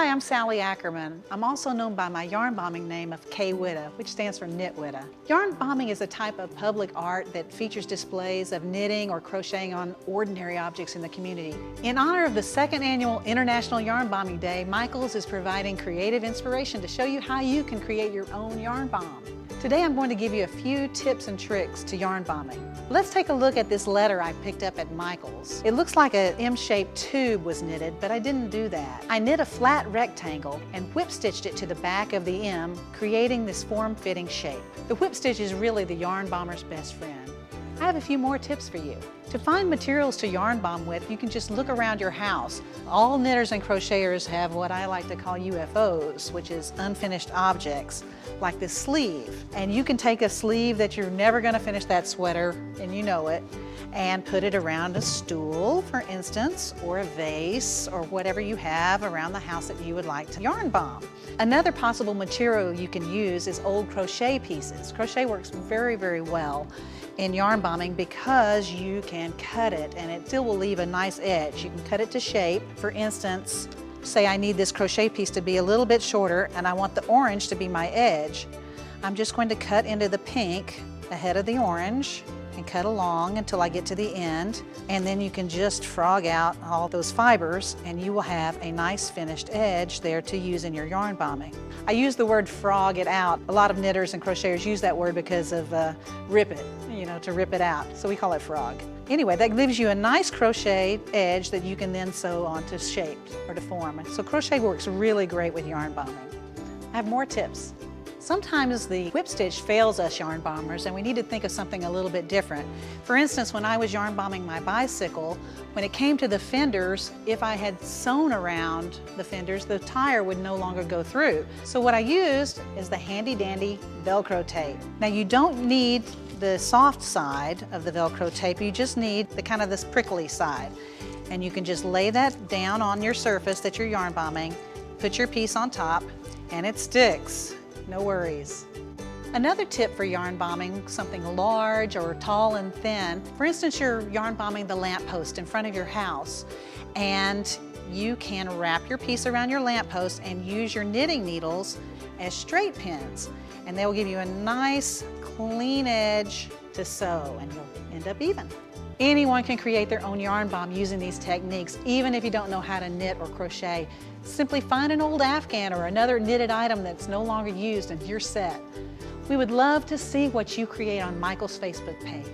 Hi, I'm Sally Ackerman. I'm also known by my yarn bombing name of K-Witta, which stands for Knit-Witta. Yarn bombing is a type of public art that features displays of knitting or crocheting on ordinary objects in the community. In honor of the second annual International Yarn Bombing Day, Michaels is providing creative inspiration to show you how you can create your own yarn bomb. Today I'm going to give you a few tips and tricks to yarn bombing. Let's take a look at this letter I picked up at Michaels. It looks like an M-shaped tube was knitted, but I didn't do that. I knit a flat rectangle and whip stitched it to the back of the M, creating this form-fitting shape. The whip stitch is really the yarn bomber's best friend. I have a few more tips for you. To find materials to yarn bomb with, you can just look around your house. All knitters and crocheters have what I like to call UFOs, which is unfinished objects, like this sleeve. And you can take a sleeve that you're never going to finish that sweater, and you know it, and put it around a stool, for instance, or a vase, or whatever you have around the house that you would like to yarn bomb. Another possible material you can use is old crochet pieces. Crochet works very, very well in yarn bombing because you can cut it and it still will leave a nice edge. You can cut it to shape. For instance, say I need this crochet piece to be a little bit shorter and I want the orange to be my edge. I'm just going to cut into the pink ahead of the orange and cut along until I get to the end, and then you can just frog out all those fibers and you will have a nice finished edge there to use in your yarn bombing. I use the word frog it out. A lot of knitters and crocheters use that word because of rip it, to rip it out. So we call it frog. Anyway, that gives you a nice crochet edge that you can then sew onto shape or to form. So crochet works really great with yarn bombing. I have more tips. Sometimes the whip stitch fails us yarn bombers and we need to think of something a little bit different. For instance, when I was yarn bombing my bicycle, when it came to the fenders, if I had sewn around the fenders, the tire would no longer go through. So what I used is the handy dandy Velcro tape. Now you don't need the soft side of the Velcro tape, you just need the kind of this prickly side. And you can just lay that down on your surface that you're yarn bombing, put your piece on top, and it sticks. No worries. Another tip for yarn bombing, something large or tall and thin. For instance, you're yarn bombing the lamppost in front of your house, and you can wrap your piece around your lamppost and use your knitting needles as straight pins, and they will give you a nice clean edge to sew, and you'll end up even. Anyone can create their own yarn bomb using these techniques, even if you don't know how to knit or crochet. Simply find an old Afghan or another knitted item that's no longer used and you're set. We would love to see what you create on Michael's Facebook page.